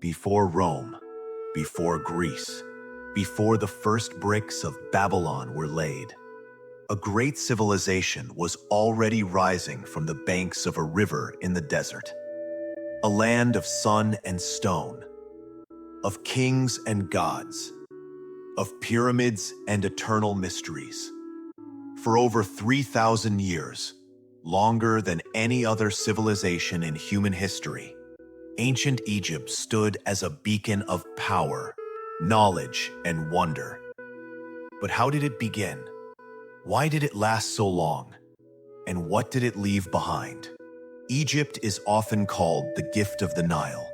Before Rome, before Greece, before the first bricks of Babylon were laid, a great civilization was already rising from the banks of a river in the desert. A land of sun and stone, of kings and gods, of pyramids and eternal mysteries. For over 3,000 years, longer than any other civilization in human history, ancient Egypt stood as a beacon of power, knowledge, and wonder. But how did it begin? Why did it last so long? And what did it leave behind? Egypt is often called the gift of the Nile,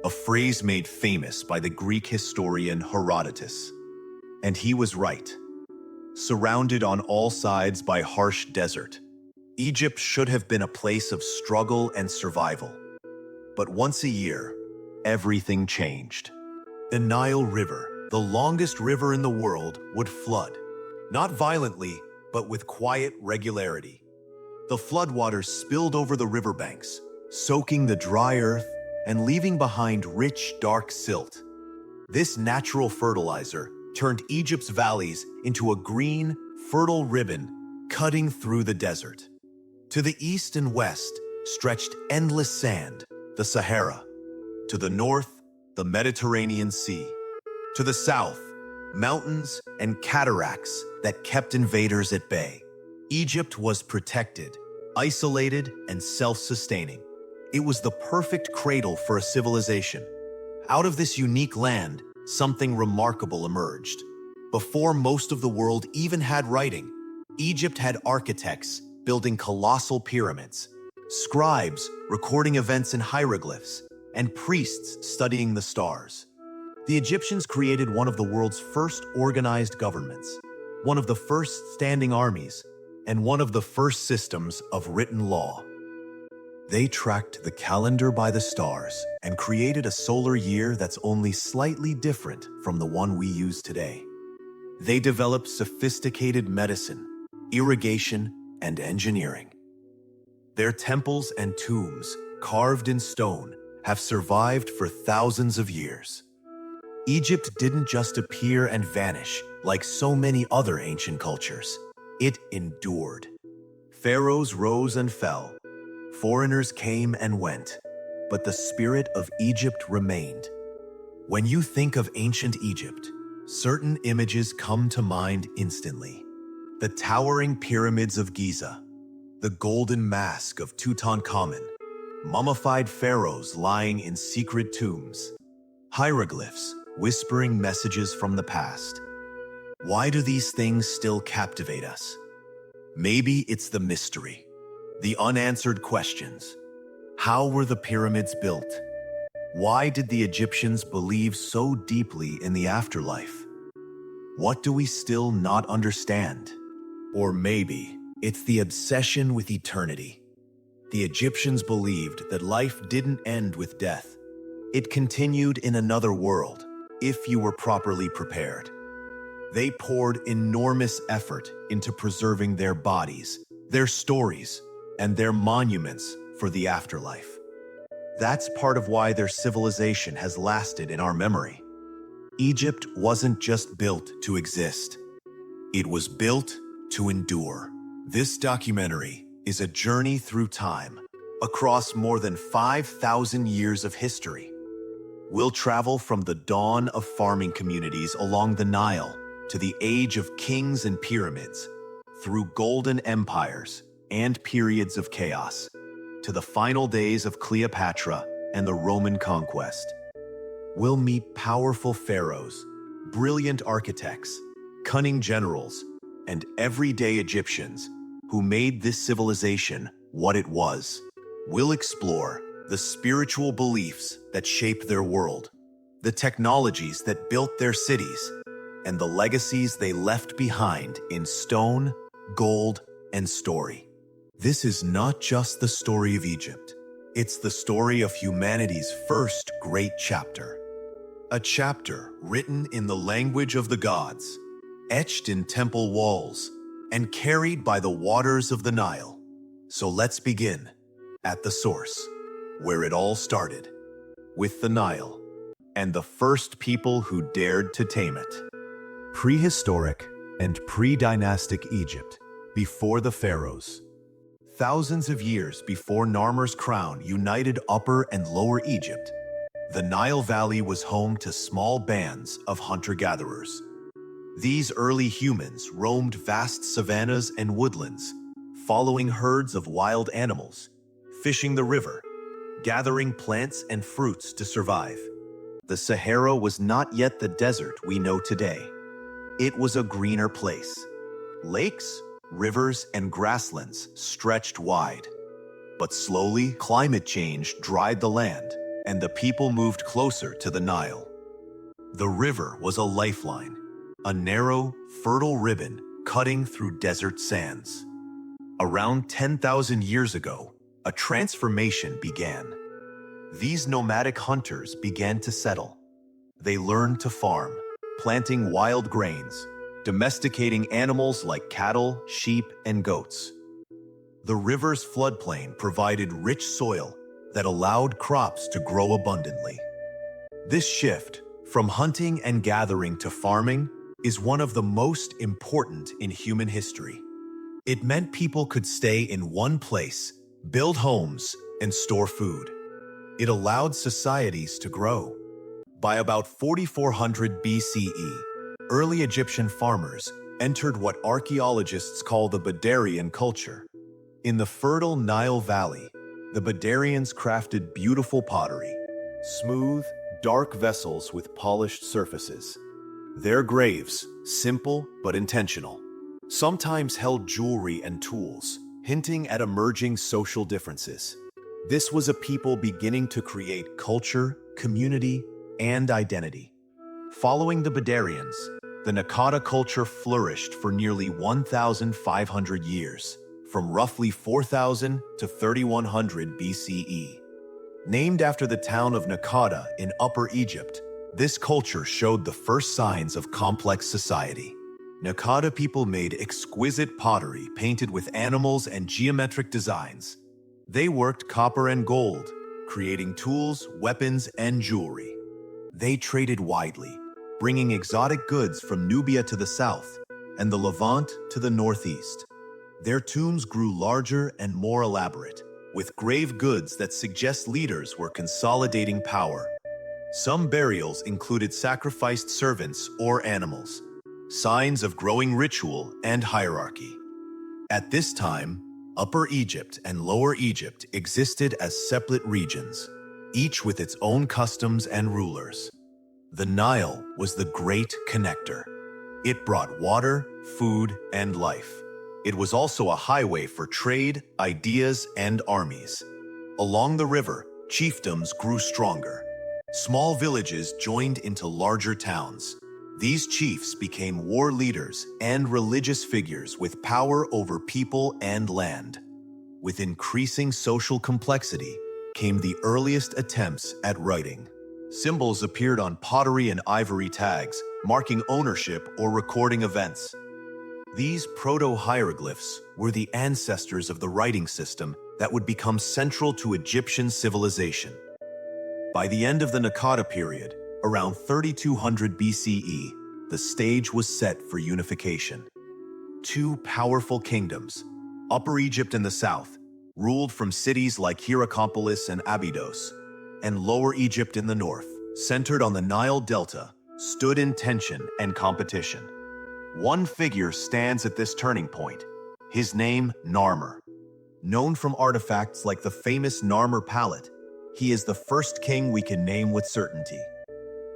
a phrase made famous by the Greek historian Herodotus. And he was right. Surrounded on all sides by harsh desert, Egypt should have been a place of struggle and survival. But once a year, everything changed. The Nile River, the longest river in the world, would flood. Not violently, but with quiet regularity. The floodwaters spilled over the riverbanks, soaking the dry earth and leaving behind rich, dark silt. This natural fertilizer turned Egypt's valleys into a green, fertile ribbon cutting through the desert. To the east and west stretched endless sand, the Sahara. To the north, the Mediterranean Sea. To the south, mountains and cataracts that kept invaders at bay. Egypt was protected, isolated, and self-sustaining. It was the perfect cradle for a civilization. Out of this unique land, something remarkable emerged. Before most of the world even had writing, Egypt had architects building colossal pyramids, scribes recording events in hieroglyphs, and priests studying the stars. The Egyptians created one of the world's first organized governments, one of the first standing armies, and one of the first systems of written law. They tracked the calendar by the stars and created a solar year that's only slightly different from the one we use today. They developed sophisticated medicine, irrigation, and engineering. Their temples and tombs, carved in stone, have survived for thousands of years. Egypt didn't just appear and vanish like so many other ancient cultures. It endured. Pharaohs rose and fell. Foreigners came and went. But the spirit of Egypt remained. When you think of ancient Egypt, certain images come to mind instantly. The towering pyramids of Giza, the golden mask of Tutankhamun, mummified pharaohs lying in secret tombs, hieroglyphs whispering messages from the past. Why do these things still captivate us? Maybe it's the mystery, the unanswered questions. How were the pyramids built? Why did the Egyptians believe so deeply in the afterlife? What do we still not understand? Or maybe it's the obsession with eternity. The Egyptians believed that life didn't end with death. It continued in another world, if you were properly prepared. They poured enormous effort into preserving their bodies, their stories, and their monuments for the afterlife. That's part of why their civilization has lasted in our memory. Egypt wasn't just built to exist. It was built to endure. This documentary is a journey through time, across more than 5,000 years of history. We'll travel from the dawn of farming communities along the Nile to the age of kings and pyramids, through golden empires and periods of chaos, to the final days of Cleopatra and the Roman conquest. We'll meet powerful pharaohs, brilliant architects, cunning generals, and everyday Egyptians who made this civilization what it was. We'll explore the spiritual beliefs that shaped their world, the technologies that built their cities, and the legacies they left behind in stone, gold, and story. This is not just the story of Egypt. It's the story of humanity's first great chapter. A chapter written in the language of the gods, etched in temple walls, and carried by the waters of the Nile. So let's begin at the source, where it all started, with the Nile. and the first people who dared to tame it. Prehistoric and pre-dynastic Egypt, before the pharaohs. Thousands of years before Narmer's crown united Upper and Lower Egypt, the Nile Valley was home to small bands of hunter-gatherers. These early humans roamed vast savannas and woodlands, following herds of wild animals, fishing the river, gathering plants and fruits to survive. The Sahara was not yet the desert we know today. It was a greener place. Lakes, rivers, and grasslands stretched wide. But slowly, climate change dried the land, and the people moved closer to the Nile. The river was a lifeline, a narrow, fertile ribbon cutting through desert sands. Around 10,000 years ago, a transformation began. These nomadic hunters began to settle. They learned to farm, planting wild grains, domesticating animals like cattle, sheep, and goats. The river's floodplain provided rich soil that allowed crops to grow abundantly. This shift, from hunting and gathering to farming, is one of the most important in human history. It meant people could stay in one place, build homes, and store food. It allowed societies to grow. By about 4400 BCE, early Egyptian farmers entered what archaeologists call the Badarian culture. In the fertile Nile Valley, the Badarians crafted beautiful pottery, smooth, dark vessels with polished surfaces. Their graves, simple but intentional, sometimes held jewelry and tools, hinting at emerging social differences. This was a people beginning to create culture, community, and identity. Following the Badarians, the Naqada culture flourished for nearly 1,500 years, from roughly 4000 to 3100 BCE. Named after the town of Naqada in Upper Egypt, this culture showed the first signs of complex society. Naqada people made exquisite pottery painted with animals and geometric designs. They worked copper and gold, creating tools, weapons, and jewelry. They traded widely, bringing exotic goods from Nubia to the south and the Levant to the northeast. Their tombs grew larger and more elaborate, with grave goods that suggest leaders were consolidating power. Some burials included sacrificed servants or animals, signs of growing ritual and hierarchy. At this time, Upper Egypt and Lower Egypt existed as separate regions, each with its own customs and rulers. The Nile was the great connector. It brought water, food, and life. It was also a highway for trade, ideas, and armies. Along the river, chiefdoms grew stronger. Small villages joined into larger towns. These chiefs became war leaders and religious figures with power over people and land. With increasing social complexity came the earliest attempts at writing. Symbols appeared on pottery and ivory tags, marking ownership or recording events. These proto-hieroglyphs were the ancestors of the writing system that would become central to Egyptian civilization. By the end of the Naqada period, around 3200 BCE, the stage was set for unification. Two powerful kingdoms, Upper Egypt in the south, ruled from cities like Hierakonpolis and Abydos, and Lower Egypt in the north, centered on the Nile Delta, stood in tension and competition. One figure stands at this turning point, his name Narmer. Known from artifacts like the famous Narmer palette, he is the first king we can name with certainty.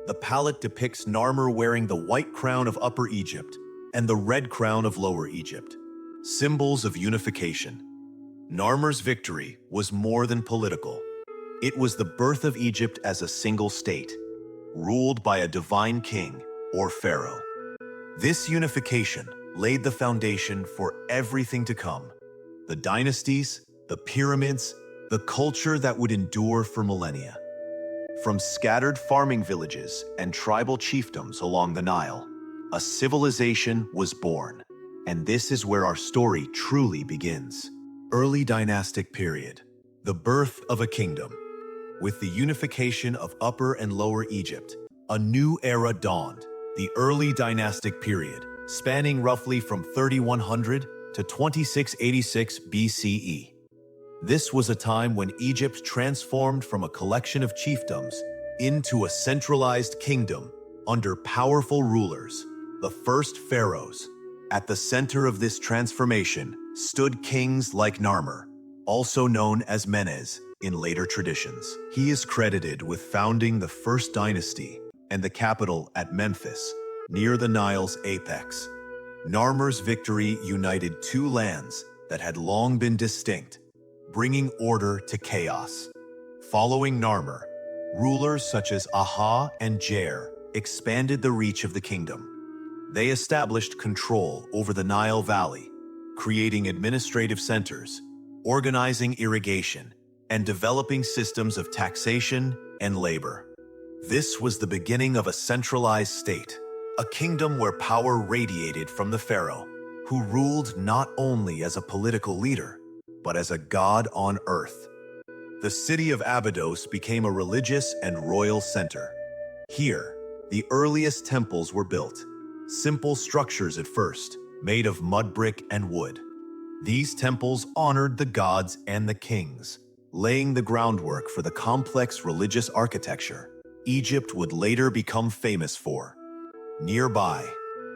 The palette depicts Narmer wearing the white crown of Upper Egypt and the red crown of Lower Egypt, symbols of unification. Narmer's victory was more than political. It was the birth of Egypt as a single state, ruled by a divine king or pharaoh. This unification laid the foundation for everything to come: the dynasties, the pyramids, the culture that would endure for millennia. From scattered farming villages and tribal chiefdoms along the Nile, a civilization was born. And this is where our story truly begins. Early Dynastic Period, the birth of a kingdom. With the unification of Upper and Lower Egypt, a new era dawned, the Early Dynastic Period, spanning roughly from 3100 to 2686 BCE. This was a time when Egypt transformed from a collection of chiefdoms into a centralized kingdom under powerful rulers, the first pharaohs. At the center of this transformation stood kings like Narmer, also known as Menes in later traditions. He is credited with founding the first dynasty and the capital at Memphis, near the Nile's apex. Narmer's victory united two lands that had long been distinct, bringing order to chaos. Following Narmer, rulers such as Aha and Djoser expanded the reach of the kingdom. They established control over the Nile Valley, creating administrative centers, organizing irrigation, and developing systems of taxation and labor. This was the beginning of a centralized state, a kingdom where power radiated from the pharaoh, who ruled not only as a political leader, but as a god on earth. The city of Abydos became a religious and royal center. Here, the earliest temples were built, simple structures at first, made of mud brick and wood. These temples honored the gods and the kings, laying the groundwork for the complex religious architecture Egypt would later become famous for. Nearby,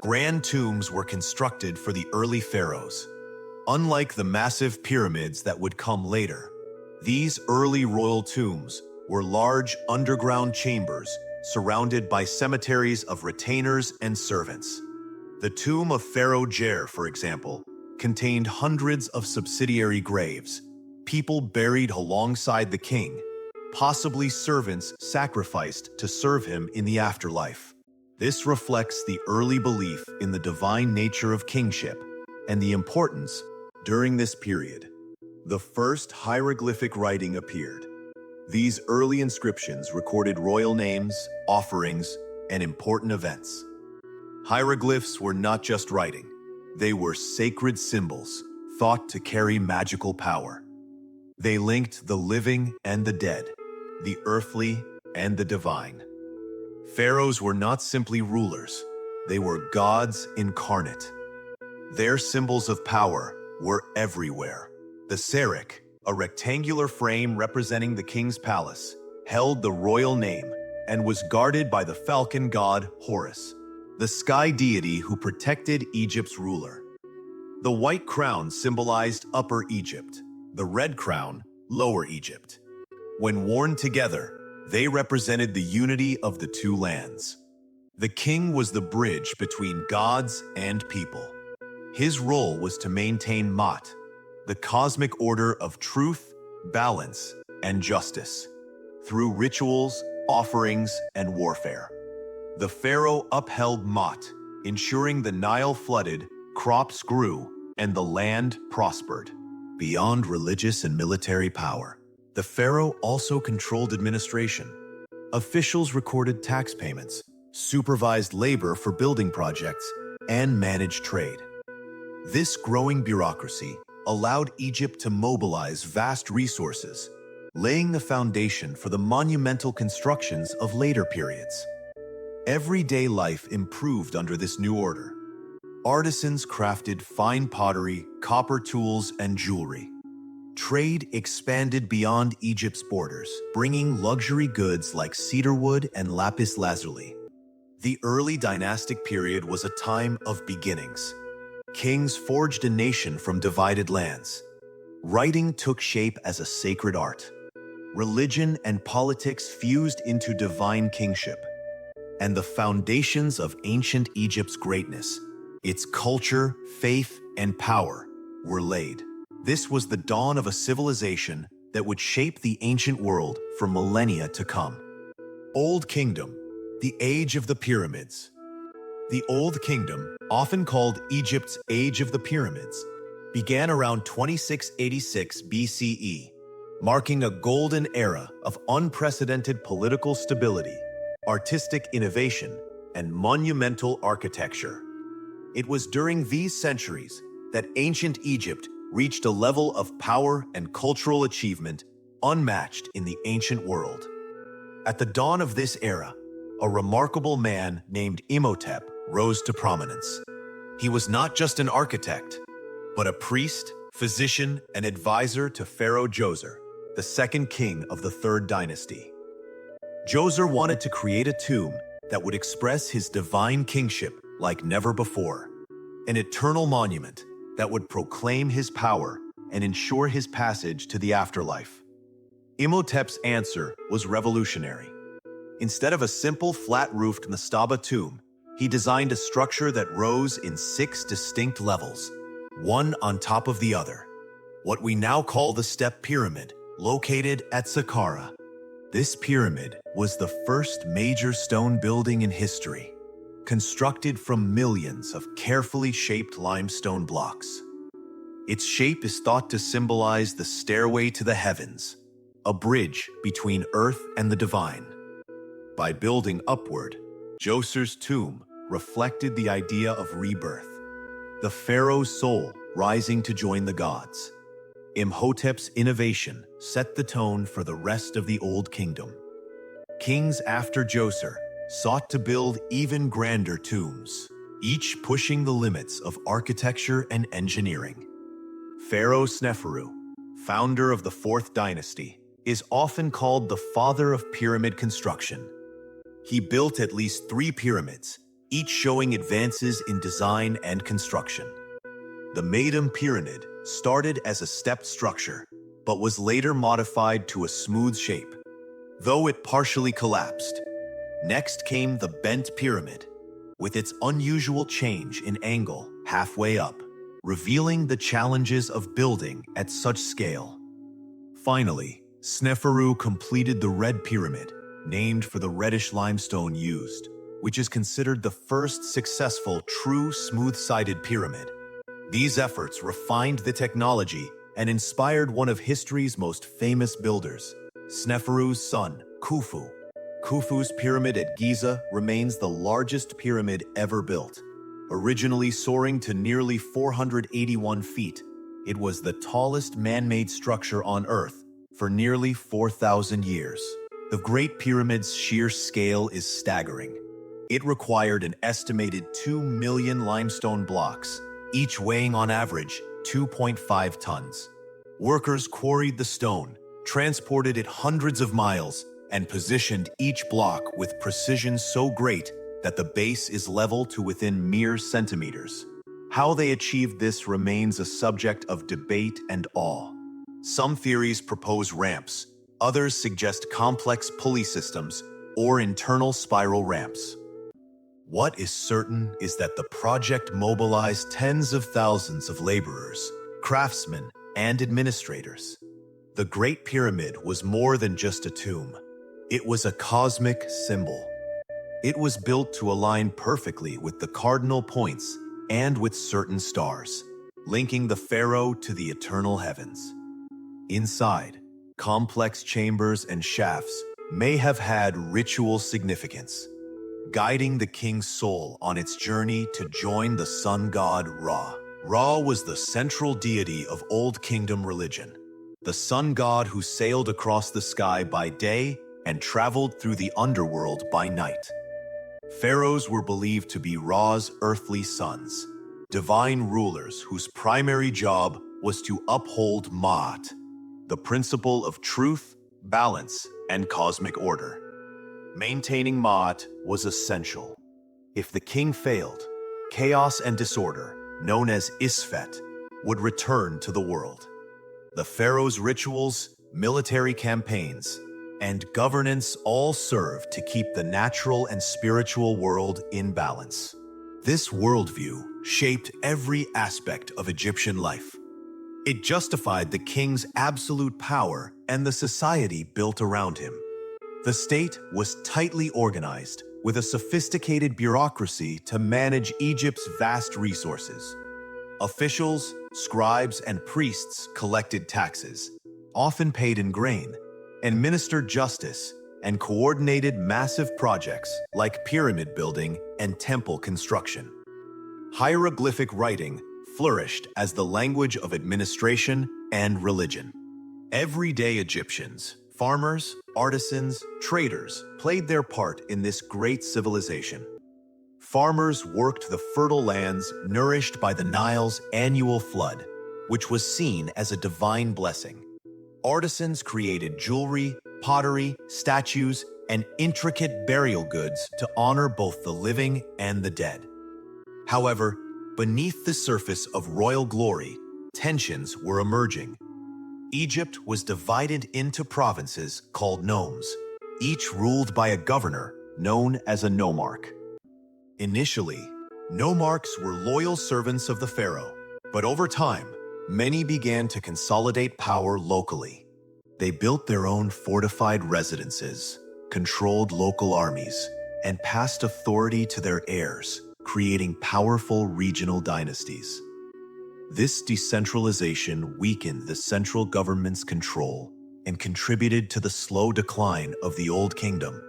grand tombs were constructed for the early pharaohs. Unlike the massive pyramids that would come later, these early royal tombs were large underground chambers surrounded by cemeteries of retainers and servants. The tomb of Pharaoh Djoser, for example, contained hundreds of subsidiary graves, people buried alongside the king, possibly servants sacrificed to serve him in the afterlife. This reflects the early belief in the divine nature of kingship and the importance during this period. The first hieroglyphic writing appeared. These early inscriptions recorded royal names, offerings, and important events. Hieroglyphs were not just writing. They were sacred symbols, thought to carry magical power. They linked the living and the dead, the earthly and the divine. Pharaohs were not simply rulers, they were gods incarnate. Their symbols of power were everywhere. The Serik, a rectangular frame representing the king's palace, held the royal name and was guarded by the falcon god Horus, the sky deity who protected Egypt's ruler. The white crown symbolized Upper Egypt, the red crown, Lower Egypt. When worn together, they represented the unity of the two lands. The king was the bridge between gods and people. His role was to maintain Ma'at, the cosmic order of truth, balance, and justice, through rituals, offerings, and warfare. The pharaoh upheld Ma'at, ensuring the Nile flooded, crops grew, and the land prospered. Beyond religious and military power, the pharaoh also controlled administration. Officials recorded tax payments, supervised labor for building projects, and managed trade. This growing bureaucracy allowed Egypt to mobilize vast resources, laying the foundation for the monumental constructions of later periods. Everyday life improved under this new order. Artisans crafted fine pottery, copper tools, and jewelry. Trade expanded beyond Egypt's borders, bringing luxury goods like cedarwood and lapis lazuli. The early dynastic period was a time of beginnings. Kings forged a nation from divided lands. Writing took shape as a sacred art. Religion and politics fused into divine kingship. And the foundations of ancient Egypt's greatness, its culture, faith, and power, were laid. This was the dawn of a civilization that would shape the ancient world for millennia to come. Old Kingdom, the Age of the Pyramids. The Old Kingdom, often called Egypt's Age of the Pyramids, began around 2686 BCE, marking a golden era of unprecedented political stability, artistic innovation, and monumental architecture. It was during these centuries that ancient Egypt reached a level of power and cultural achievement unmatched in the ancient world. At the dawn of this era, a remarkable man named Imhotep rose to prominence. He was not just an architect, but a priest, physician, and advisor to Pharaoh Djoser, the second king of the Third Dynasty. Djoser wanted to create a tomb that would express his divine kingship like never before, an eternal monument that would proclaim his power and ensure his passage to the afterlife. Imhotep's answer was revolutionary. Instead of a simple flat-roofed mastaba tomb, he designed a structure that rose in 6 distinct levels, one on top of the other, what we now call the Step Pyramid, located at Saqqara. This pyramid was the first major stone building in history, constructed from millions of carefully shaped limestone blocks. Its shape is thought to symbolize the stairway to the heavens, a bridge between earth and the divine. By building upward, Djoser's tomb reflected the idea of rebirth, the pharaoh's soul rising to join the gods. Imhotep's innovation set the tone for the rest of the Old Kingdom. Kings after Djoser sought to build even grander tombs, each pushing the limits of architecture and engineering. Pharaoh Sneferu, founder of the Fourth Dynasty, is often called the father of pyramid construction. He built at least 3 pyramids, each showing advances in design and construction. The Maiden Pyramid started as a stepped structure, but was later modified to a smooth shape, though it partially collapsed. Next came the Bent Pyramid, with its unusual change in angle halfway up, revealing the challenges of building at such scale. Finally, Sneferu completed the Red Pyramid, named for the reddish limestone used, which is considered the first successful true smooth-sided pyramid. These efforts refined the technology and inspired one of history's most famous builders, Sneferu's son, Khufu. Khufu's pyramid at Giza remains the largest pyramid ever built. Originally soaring to nearly 481 feet, it was the tallest man-made structure on Earth for nearly 4,000 years. The Great Pyramid's sheer scale is staggering. It required an estimated 2 million limestone blocks, each weighing on average 2.5 tons. Workers quarried the stone, transported it hundreds of miles, and positioned each block with precision so great that the base is level to within mere centimeters. How they achieved this remains a subject of debate and awe. Some theories propose ramps, others suggest complex pulley systems or internal spiral ramps. What is certain is that the project mobilized tens of thousands of laborers, craftsmen, and administrators. The Great Pyramid was more than just a tomb. It was a cosmic symbol. It was built to align perfectly with the cardinal points and with certain stars, linking the pharaoh to the eternal heavens. Inside, complex chambers and shafts may have had ritual significance, guiding the king's soul on its journey to join the sun god Ra. Ra was the central deity of Old Kingdom religion, the sun god who sailed across the sky by day and traveled through the underworld by night. Pharaohs were believed to be Ra's earthly sons, divine rulers whose primary job was to uphold Ma'at, the principle of truth, balance, and cosmic order. Maintaining Ma'at was essential. If the king failed, chaos and disorder, known as Isfet, would return to the world. The pharaoh's rituals, military campaigns, and governance all served to keep the natural and spiritual world in balance. This worldview shaped every aspect of Egyptian life. It justified the king's absolute power and the society built around him. The state was tightly organized, with a sophisticated bureaucracy to manage Egypt's vast resources. Officials, scribes, and priests collected taxes, often paid in grain, administered justice, and coordinated massive projects like pyramid building and temple construction. Hieroglyphic writing flourished as the language of administration and religion. Everyday Egyptians, farmers, artisans, traders, played their part in this great civilization. Farmers worked the fertile lands nourished by the Nile's annual flood, which was seen as a divine blessing. Artisans created jewelry, pottery, statues, and intricate burial goods to honor both the living and the dead. However, beneath the surface of royal glory, tensions were emerging. Egypt was divided into provinces called nomes, each ruled by a governor known as a nomarch. Initially, nomarchs were loyal servants of the pharaoh, but over time, many began to consolidate power locally. They built their own fortified residences, controlled local armies, and passed authority to their heirs, creating powerful regional dynasties. This decentralization weakened the central government's control and contributed to the slow decline of the Old Kingdom.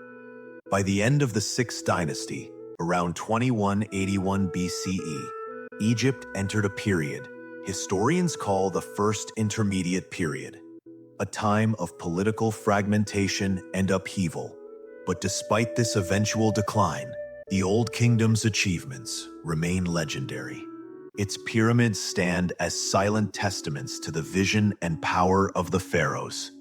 By the end of the 6th dynasty, around 2181 BCE, Egypt entered a period historians call the First Intermediate Period, a time of political fragmentation and upheaval. But despite this eventual decline, the Old Kingdom's achievements remain legendary. Its pyramids stand as silent testaments to the vision and power of the pharaohs.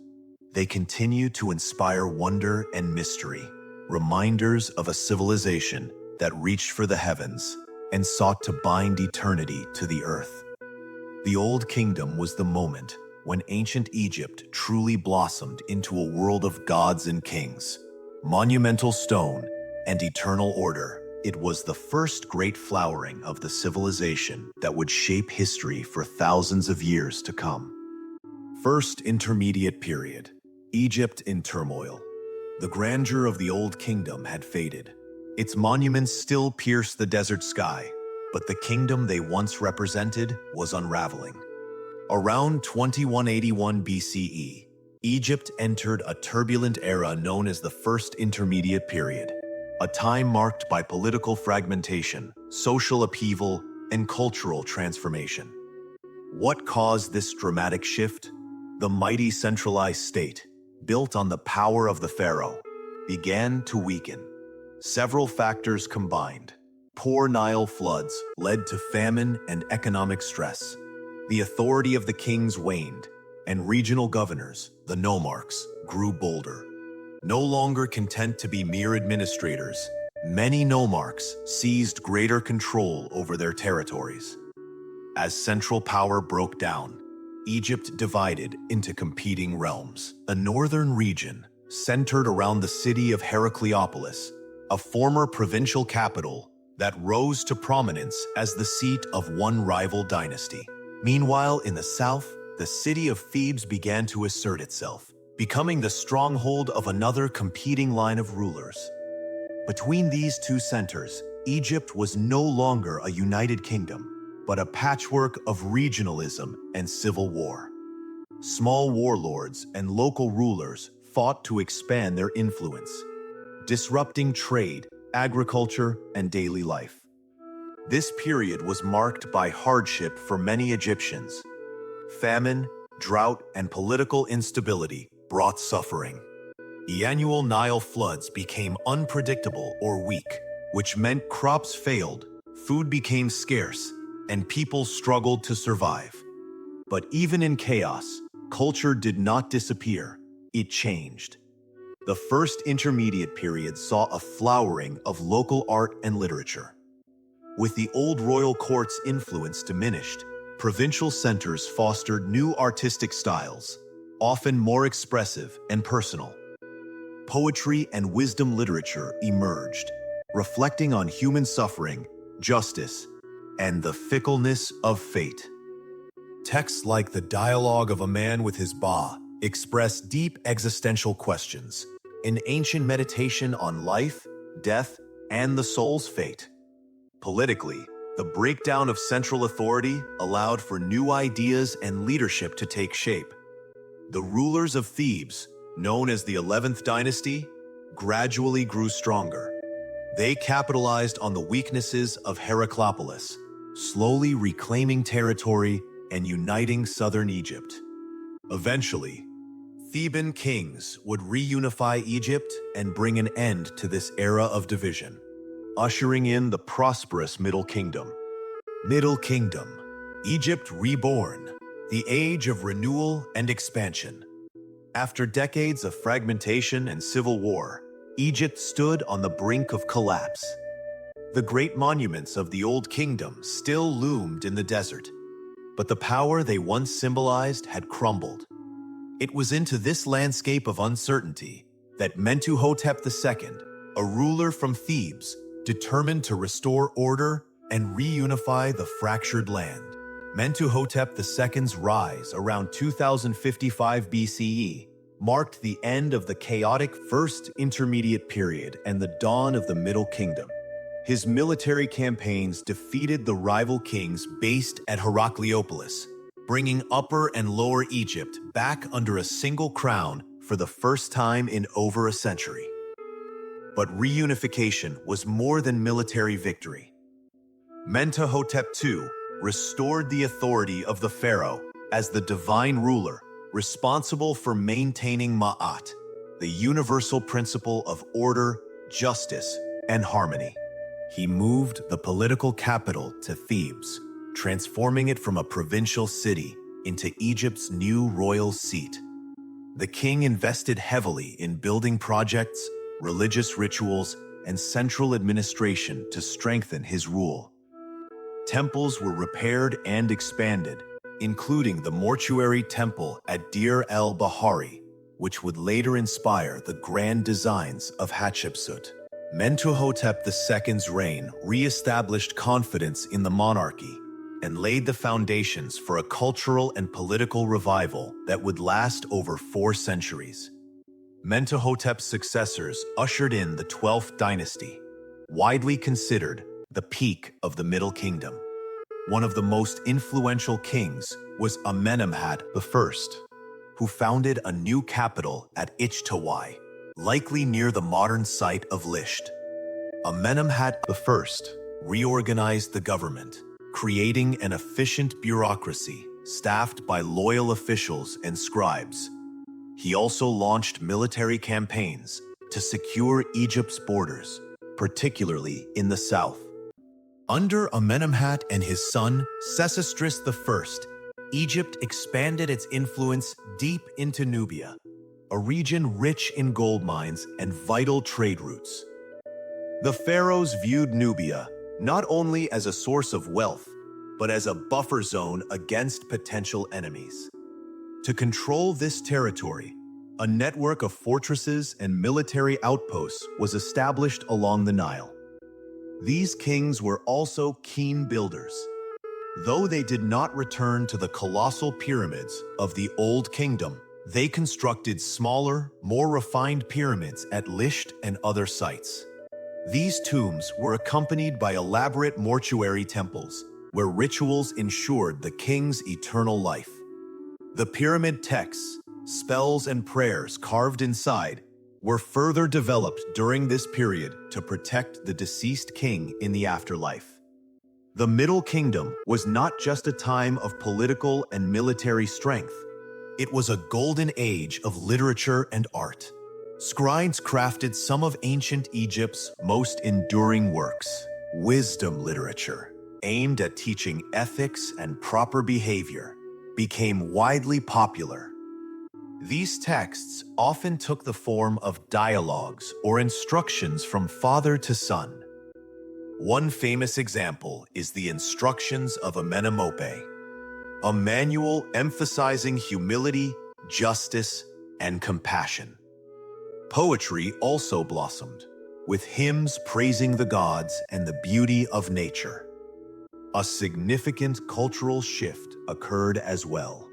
They continue to inspire wonder and mystery, reminders of a civilization that reached for the heavens and sought to bind eternity to the earth. The Old Kingdom was the moment when ancient Egypt truly blossomed into a world of gods and kings, monumental stone, and eternal order. It was the first great flowering of the civilization that would shape history for thousands of years to come. First Intermediate Period. Egypt in turmoil. The grandeur of the Old Kingdom had faded. Its monuments still pierced the desert sky, but the kingdom they once represented was unraveling. Around 2181 BCE, Egypt entered a turbulent era known as the First Intermediate Period, a time marked by political fragmentation, social upheaval, and cultural transformation. What caused this dramatic shift? The mighty centralized state, built on the power of the pharaoh, began to weaken. Several factors combined. Poor Nile floods led to famine and economic stress. The authority of the kings waned, and regional governors, the nomarchs, grew bolder. No longer content to be mere administrators, many nomarchs seized greater control over their territories. As central power broke down, Egypt divided into competing realms. A northern region, centered around the city of Heracleopolis, a former provincial capital that rose to prominence as the seat of one rival dynasty. Meanwhile, in the south, the city of Thebes began to assert itself, becoming the stronghold of another competing line of rulers. Between these two centers, Egypt was no longer a united kingdom, but a patchwork of regionalism and civil war. Small warlords and local rulers fought to expand their influence, disrupting trade, agriculture, and daily life. This period was marked by hardship for many Egyptians. Famine, drought, and political instability brought suffering. The annual Nile floods became unpredictable or weak, which meant crops failed, food became scarce, and people struggled to survive. But even in chaos, culture did not disappear, it changed. The First Intermediate Period saw a flowering of local art and literature. With the old royal court's influence diminished, provincial centers fostered new artistic styles, often more expressive and personal. Poetry and wisdom literature emerged, reflecting on human suffering, justice, and the fickleness of fate. Texts like The Dialogue of a Man with His Ba express deep existential questions, an ancient meditation on life, death, and the soul's fate. Politically, the breakdown of central authority allowed for new ideas and leadership to take shape. The rulers of Thebes, known as the 11th dynasty, gradually grew stronger. They capitalized on the weaknesses of Heracleopolis, slowly reclaiming territory and uniting southern Egypt. Eventually, Theban kings would reunify Egypt and bring an end to this era of division, ushering in the prosperous Middle Kingdom. Middle Kingdom, Egypt reborn, the age of renewal and expansion. After decades of fragmentation and civil war, Egypt stood on the brink of collapse. The great monuments of the Old Kingdom still loomed in the desert, but the power they once symbolized had crumbled. It was into this landscape of uncertainty that Mentuhotep II, a ruler from Thebes, determined to restore order and reunify the fractured land. Mentuhotep II's rise around 2055 BCE marked the end of the chaotic First Intermediate Period and the dawn of the Middle Kingdom. His military campaigns defeated the rival kings based at Heracleopolis, bringing Upper and Lower Egypt back under a single crown for the first time in over a century. But reunification was more than military victory. Mentuhotep II restored the authority of the pharaoh as the divine ruler responsible for maintaining Ma'at, the universal principle of order, justice, and harmony. He moved the political capital to Thebes, transforming it from a provincial city into Egypt's new royal seat. The king invested heavily in building projects, religious rituals, and central administration to strengthen his rule. Temples were repaired and expanded, including the mortuary temple at Deir el-Bahari, which would later inspire the grand designs of Hatshepsut. Mentuhotep II's reign re-established confidence in the monarchy and laid the foundations for a cultural and political revival that would last over 4 centuries. Mentuhotep's successors ushered in the 12th dynasty, widely considered the peak of the Middle Kingdom. One of the most influential kings was Amenemhat I, who founded a new capital at Ichtawai, likely near the modern site of Lisht. Amenemhat I reorganized the government, creating an efficient bureaucracy staffed by loyal officials and scribes. He also launched military campaigns to secure Egypt's borders, particularly in the south. Under Amenemhat and his son, Sesostris I, Egypt expanded its influence deep into Nubia, a region rich in gold mines and vital trade routes. The pharaohs viewed Nubia not only as a source of wealth, but as a buffer zone against potential enemies. To control this territory, a network of fortresses and military outposts was established along the Nile. These kings were also keen builders. Though they did not return to the colossal pyramids of the Old Kingdom, they constructed smaller, more refined pyramids at Lisht and other sites. These tombs were accompanied by elaborate mortuary temples, where rituals ensured the king's eternal life. The pyramid texts, spells, and prayers carved inside were further developed during this period to protect the deceased king in the afterlife. The Middle Kingdom was not just a time of political and military strength. It was a golden age of literature and art. Scribes crafted some of ancient Egypt's most enduring works. Wisdom literature, aimed at teaching ethics and proper behavior, became widely popular. These texts often took the form of dialogues or instructions from father to son. One famous example is the Instructions of Amenemope, a manual emphasizing humility, justice, and compassion. Poetry also blossomed, with hymns praising the gods and the beauty of nature. A significant cultural shift occurred as well.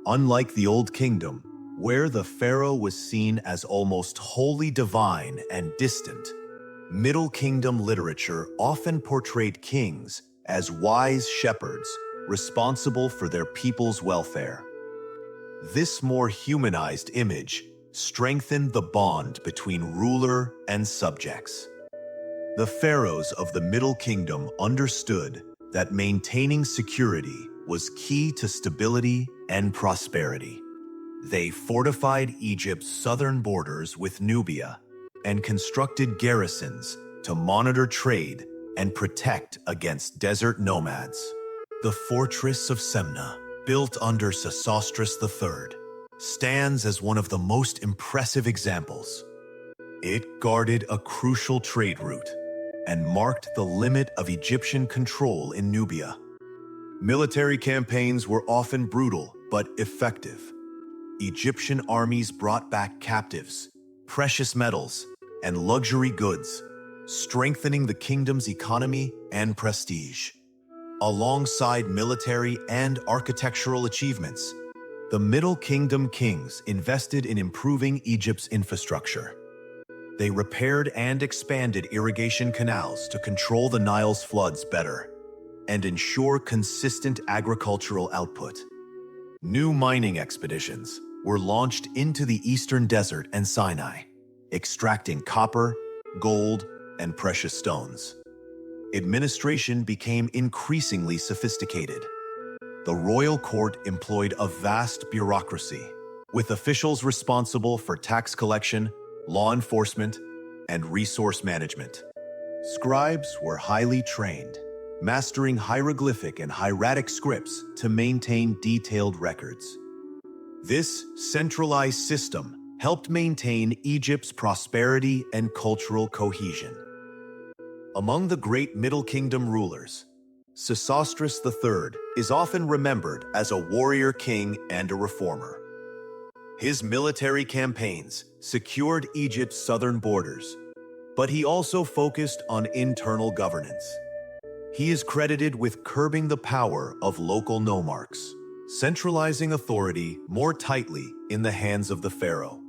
Unlike the Old Kingdom, where the pharaoh was seen as almost wholly divine and distant, Middle Kingdom literature often portrayed kings as wise shepherds responsible for their people's welfare. This more humanized image strengthened the bond between ruler and subjects. The pharaohs of the Middle Kingdom understood that maintaining security was key to stability and prosperity. They fortified Egypt's southern borders with Nubia and constructed garrisons to monitor trade and protect against desert nomads. The fortress of Semna, built under Sesostris III, stands as one of the most impressive examples. It guarded a crucial trade route and marked the limit of Egyptian control in Nubia. Military campaigns were often brutal but effective. Egyptian armies brought back captives, precious metals, and luxury goods, strengthening the kingdom's economy and prestige. Alongside military and architectural achievements, the Middle Kingdom kings invested in improving Egypt's infrastructure. They repaired and expanded irrigation canals to control the Nile's floods better and ensure consistent agricultural output. New mining expeditions were launched into the eastern desert and Sinai, extracting copper, gold, and precious stones. Administration became increasingly sophisticated. The royal court employed a vast bureaucracy, with officials responsible for tax collection, law enforcement, and resource management. Scribes were highly trained, mastering hieroglyphic and hieratic scripts to maintain detailed records. This centralized system helped maintain Egypt's prosperity and cultural cohesion. Among the great Middle Kingdom rulers, Sesostris III is often remembered as a warrior king and a reformer. His military campaigns secured Egypt's southern borders, but he also focused on internal governance. He is credited with curbing the power of local nomarchs, centralizing authority more tightly in the hands of the pharaoh.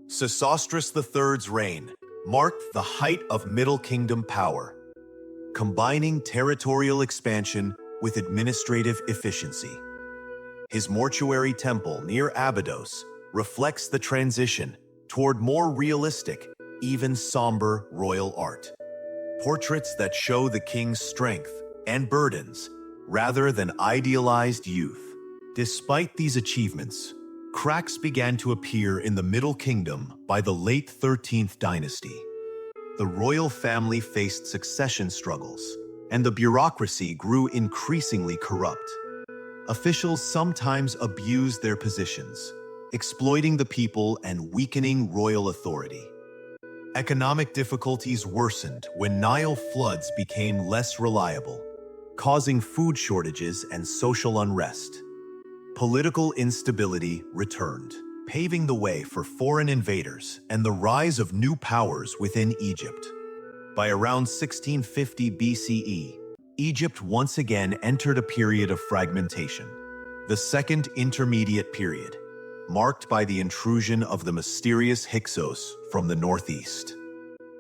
Sesostris III's reign marked the height of Middle Kingdom power, combining territorial expansion with administrative efficiency. His mortuary temple near Abydos reflects the transition toward more realistic, even somber royal art. Portraits that show the king's strength and burdens rather than idealized youth. Despite these achievements, cracks began to appear in the Middle Kingdom by the late 13th dynasty. The royal family faced succession struggles, and the bureaucracy grew increasingly corrupt. Officials sometimes abused their positions, exploiting the people and weakening royal authority. Economic difficulties worsened when Nile floods became less reliable, causing food shortages and social unrest. Political instability returned, paving the way for foreign invaders and the rise of new powers within Egypt. By around 1650 BCE, Egypt once again entered a period of fragmentation, the Second Intermediate Period, marked by the intrusion of the mysterious Hyksos from the northeast.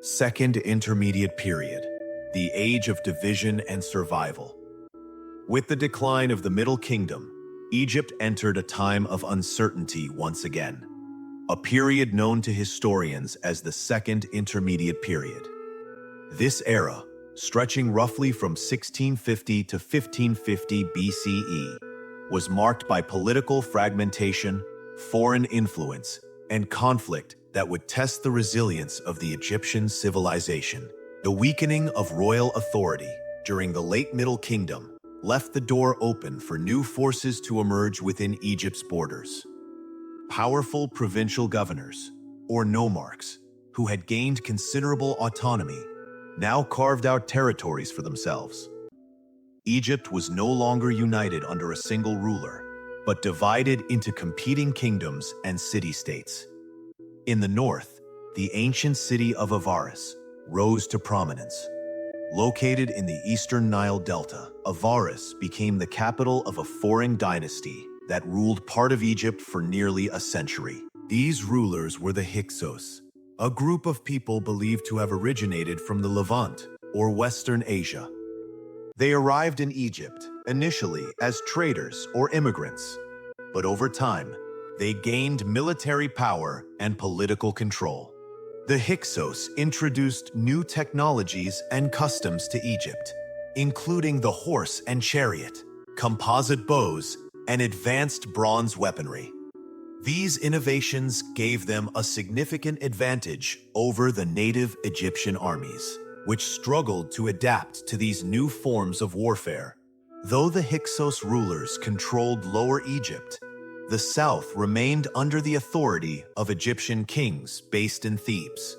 Second Intermediate Period, the age of division and survival. With the decline of the Middle Kingdom, Egypt entered a time of uncertainty once again, a period known to historians as the Second Intermediate Period. This era, stretching roughly from 1650 to 1550 BCE, was marked by political fragmentation, foreign influence, and conflict that would test the resilience of the Egyptian civilization. The weakening of royal authority during the late Middle Kingdom left the door open for new forces to emerge within Egypt's borders. Powerful provincial governors, or nomarchs, who had gained considerable autonomy, now carved out territories for themselves. Egypt was no longer united under a single ruler, but divided into competing kingdoms and city-states. In the north, the ancient city of Avaris rose to prominence. Located in the eastern Nile Delta, Avaris became the capital of a foreign dynasty that ruled part of Egypt for nearly a century. These rulers were the Hyksos, a group of people believed to have originated from the Levant, or Western Asia. They arrived in Egypt initially as traders or immigrants, but over time, they gained military power and political control. The Hyksos introduced new technologies and customs to Egypt, including the horse and chariot, composite bows, and advanced bronze weaponry. These innovations gave them a significant advantage over the native Egyptian armies, which struggled to adapt to these new forms of warfare. Though the Hyksos rulers controlled Lower Egypt, the south remained under the authority of Egyptian kings based in Thebes.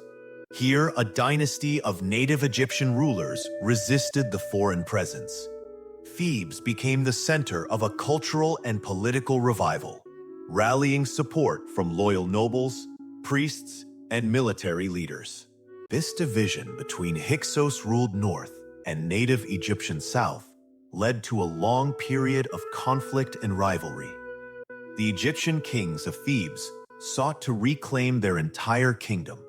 Here, a dynasty of native Egyptian rulers resisted the foreign presence. Thebes became the center of a cultural and political revival, rallying support from loyal nobles, priests, and military leaders. This division between Hyksos-ruled north and native Egyptian south led to a long period of conflict and rivalry. The Egyptian kings of Thebes sought to reclaim their entire kingdom,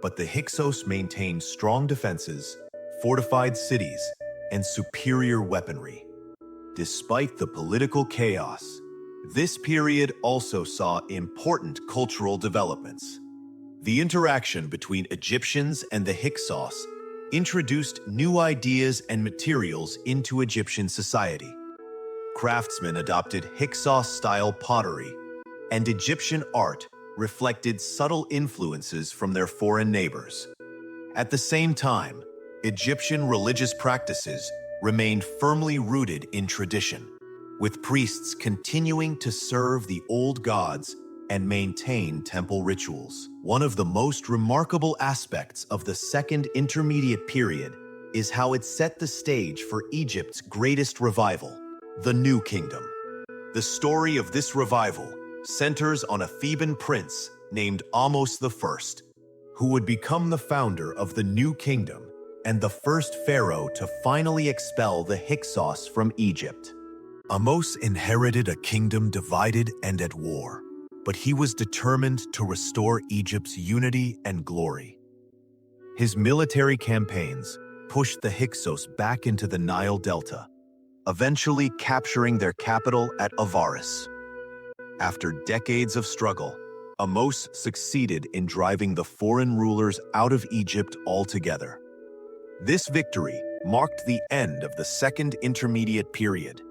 but the Hyksos maintained strong defenses, fortified cities, and superior weaponry. Despite the political chaos, this period also saw important cultural developments. The interaction between Egyptians and the Hyksos introduced new ideas and materials into Egyptian society. Craftsmen adopted Hyksos-style pottery, and Egyptian art reflected subtle influences from their foreign neighbors. At the same time, Egyptian religious practices remained firmly rooted in tradition, with priests continuing to serve the old gods and maintain temple rituals. One of the most remarkable aspects of the Second Intermediate Period is how it set the stage for Egypt's greatest revival, the New Kingdom. The story of this revival centers on a Theban prince named Ahmose I, who would become the founder of the New Kingdom and the first pharaoh to finally expel the Hyksos from Egypt. Ahmose inherited a kingdom divided and at war, but he was determined to restore Egypt's unity and glory. His military campaigns pushed the Hyksos back into the Nile Delta, eventually capturing their capital at Avaris. After decades of struggle, Ahmose succeeded in driving the foreign rulers out of Egypt altogether. This victory marked the end of the Second Intermediate Period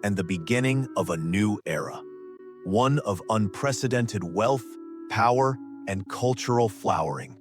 and the beginning of a new era, one of unprecedented wealth, power, and cultural flowering.